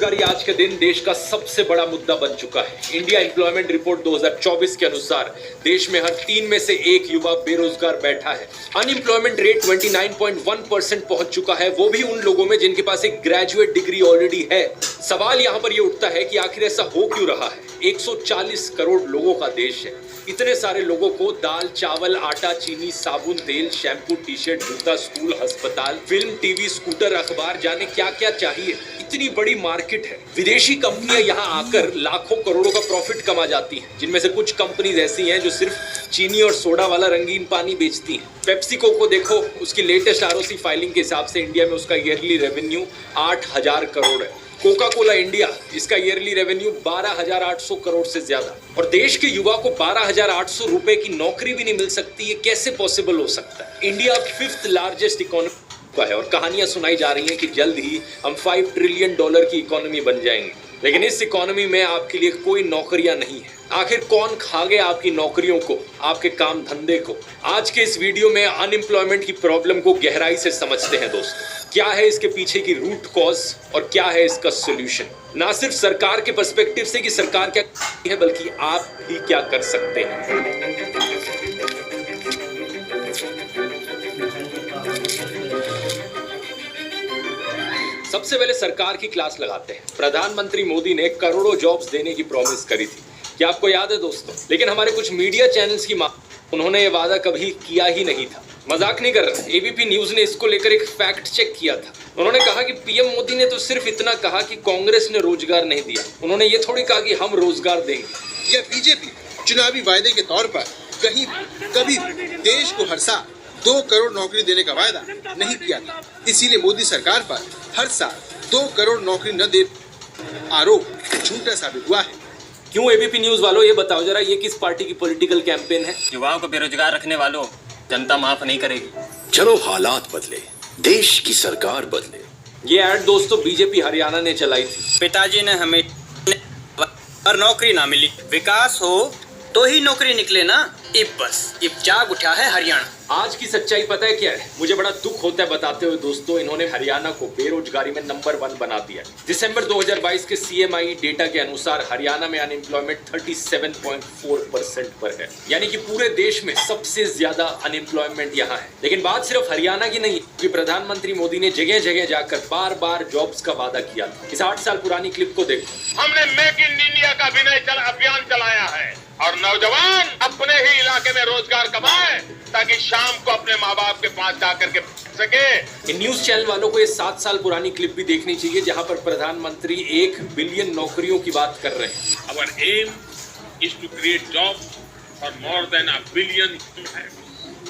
बेरोजगारी आज के दिन देश का सबसे बड़ा मुद्दा बन चुका है। इंडिया एम्प्लॉयमेंट रिपोर्ट 2024 के अनुसार देश में हर 3 में से 1 युवा बेरोजगार बैठा है। अनएम्प्लॉयमेंट रेट 29.1% पहुंच चुका है, वो भी उन लोगों में जिनके पास एक ग्रेजुएट डिग्री ऑलरेडी है। सवाल यहाँ पर ये उठता है कि आखिर ऐसा हो क्यों रहा है। 140 करोड़ लोगों का देश है। इतने सारे लोगों को दाल, चावल, आटा, चीनी, साबुन, तेल, शैम्पू, टी शर्ट, जूता, स्कूल, अस्पताल, फिल्म, टीवी, स्कूटर, अखबार, जाने क्या क्या चाहिए। इतनी बड़ी मार्केट है। विदेशी कंपनियां यहाँ आकर लाखों करोड़ों का प्रॉफिट कमा जाती हैं, जिनमें से कुछ कंपनीज ऐसी हैं जो सिर्फ चीनी और सोडा वाला रंगीन पानी बेचती हैं। पेप्सिको को देखो, उसकी लेटेस्ट आरओसी फाइलिंग के हिसाब से इंडिया में उसका ईयरली रेवेन्यू 8,000 करोड़ है। कोका कोला इंडिया, इसका ईयरली रेवेन्यू 12,800 करोड़ से ज्यादा। और देश के युवा को 12,800 रुपए की नौकरी भी नहीं मिल सकती, ये कैसे पॉसिबल हो सकता है। इंडिया 5th लार्जेस्ट इकोनॉमी का है और कहानियां सुनाई जा रही हैं कि जल्द ही हम $5 ट्रिलियन की इकोनॉमी बन जाएंगे। लेकिन इस इकोनॉमी में आपके लिए कोई नौकरियां नहीं है। आखिर कौन खा गया आपकी नौकरियों को, आपके काम धंधे को। आज के इस वीडियो में अनएम्प्लॉयमेंट की प्रॉब्लम को गहराई से समझते हैं दोस्तों। क्या है इसके पीछे की रूट कॉज और क्या है इसका सोल्यूशन। ना सिर्फ सरकार के पर्सपेक्टिव से कि सरकार क्या है, बल्कि आप भी क्या कर सकते हैं। सबसे पहले सरकार की क्लास लगाते हैं। प्रधानमंत्री मोदी ने करोड़ों जॉब्स देने की प्रॉमिस करी थी, क्या आपको याद है दोस्तों। लेकिन हमारे कुछ मीडिया चैनल्स की उन्होंने ये वादा कभी किया ही नहीं था। मजाक नहीं कर रहा। एबीपी न्यूज ने इसको लेकर एक फैक्ट चेक किया था। उन्होंने कहा कि पीएम मोदी ने तो सिर्फ इतना कहा कि कांग्रेस ने रोजगार नहीं दिया। उन्होंने ये थोड़ी कहा कि हम रोजगार देंगे। यह बीजेपी चुनावी वायदे के तौर पर कभी देश को हर साल 2 करोड़ नौकरी देने का वायदा नहीं किया था। इसीलिए मोदी सरकार पर हर साल 2 करोड़ नौकरी न दे आरोप झूठा साबित हुआ है। क्यों एबीपी न्यूज वालों, ये बताओ जरा, ये किस पार्टी की पॉलिटिकल कैंपेन है। युवाओं को बेरोजगार रखने वालों, जनता माफ नहीं करेगी। चलो हालात बदले, देश की सरकार बदले। ये ऐड दोस्तों बीजेपी हरियाणा ने चलाई थी। पिताजी ने हमें और नौकरी ना मिली, विकास हो तो ही नौकरी निकले ना। इब जाग उठा है हरियाणा। आज की सच्चाई पता है क्या है। मुझे बड़ा दुख होता है बताते हुए दोस्तों, इन्होंने हरियाणा को बेरोजगारी में नंबर 1 बना दिया। दिसंबर 2022 के सीएमआई डेटा के अनुसार हरियाणा में अनएम्प्लॉयमेंट 37.4% पर है, यानी कि पूरे देश में सबसे ज्यादा अनएम्प्लॉयमेंट यहाँ है। लेकिन बात सिर्फ हरियाणा की नहीं, क्योंकि प्रधानमंत्री मोदी ने जगह जगह जाकर बार बार जॉब्स का वादा किया था। इस 8 साल पुरानी क्लिप को देखो। हमने मेक इन इंडिया का अभियान चलाया है और नौजवान अपने ही इलाके में रोजगार कमाए ताकि शाम को अपने माँ बाप के पास जाकर के सके। इन न्यूज चैनल वालों को ये 7 साल पुरानी क्लिप भी देखनी चाहिए, जहां पर प्रधानमंत्री 1 बिलियन नौकरियों की बात कर रहे हैं। Our aim is to create jobs for more than a billion.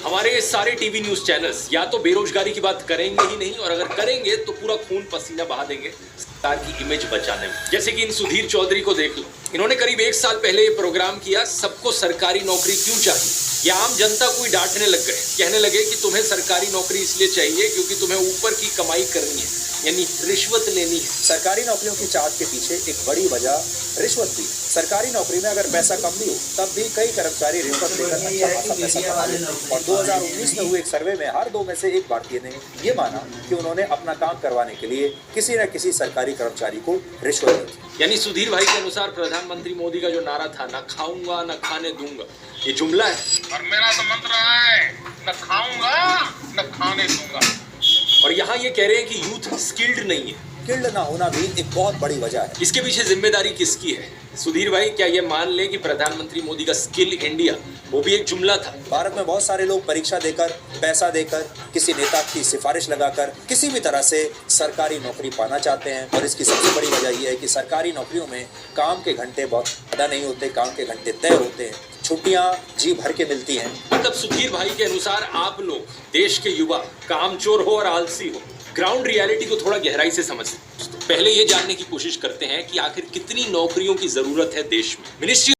हमारे ये सारे टीवी न्यूज चैनल्स या तो बेरोजगारी की बात करेंगे ही नहीं, और अगर करेंगे तो पूरा खून पसीना बहा देंगे सरकार की इमेज बचाने में। जैसे कि इन सुधीर चौधरी को देख लो। इन्होंने करीब 1 साल पहले ये प्रोग्राम किया, सबको सरकारी नौकरी क्यों चाहिए। ये आम जनता को ही डांटने लग गए, कहने लगे कि तुम्हें सरकारी नौकरी इसलिए चाहिए क्योंकि तुम्हें ऊपर की कमाई करनी है, यानी रिश्वत लेनी है। सरकारी नौकरियों की चाहत के पीछे एक बड़ी वजह रिश्वत भी। सरकारी नौकरी में अगर पैसा कम भी हो तब भी कई कर्मचारी रिश्वत लेकर अच्छा खासा पैसा कमा लेते हैं। और 2019 में हुए एक सर्वे में हर 2 में से 1 भारतीय ने ये माना कि उन्होंने अपना काम करवाने के लिए किसी न किसी सरकारी कर्मचारी को रिश्वत दी। यानी सुधीर भाई के अनुसार प्रधानमंत्री मोदी का जो नारा था, न खाऊंगा न खाने दूंगा, ये जुमला है। और मेरा तो मंत्र है, न खाऊंगा न खाने दूंगा। और यहाँ ये कह रहे हैं कि यूथ स्किल्ड नहीं है। स्किल्ड ना होना भी एक बहुत बड़ी वजह है। इसके पीछे जिम्मेदारी किसकी है। सुधीर भाई, क्या ये मान लें कि प्रधानमंत्री मोदी का स्किल इंडिया वो भी एक जुमला था। भारत में बहुत सारे लोग परीक्षा देकर, पैसा देकर, किसी नेता की सिफारिश लगाकर किसी भी तरह से सरकारी नौकरी पाना चाहते हैं। और इसकी सबसे बड़ी वजह यह है कि सरकारी नौकरियों में काम के घंटे बहुत ज़्यादा नहीं होते, काम के घंटे तय होते हैं, छुट्टियां जी भर के मिलती हैं। मतलब सुधीर भाई के अनुसार आप लोग, देश के युवा, कामचोर हो और आलसी हो, ग्राउंड रियलिटी को थोड़ा गहराई से समझते हैं। पहले ये जानने की कोशिश करते हैं कि आखिर कितनी नौकरियों की जरूरत है देश में। मिनिस्ट्री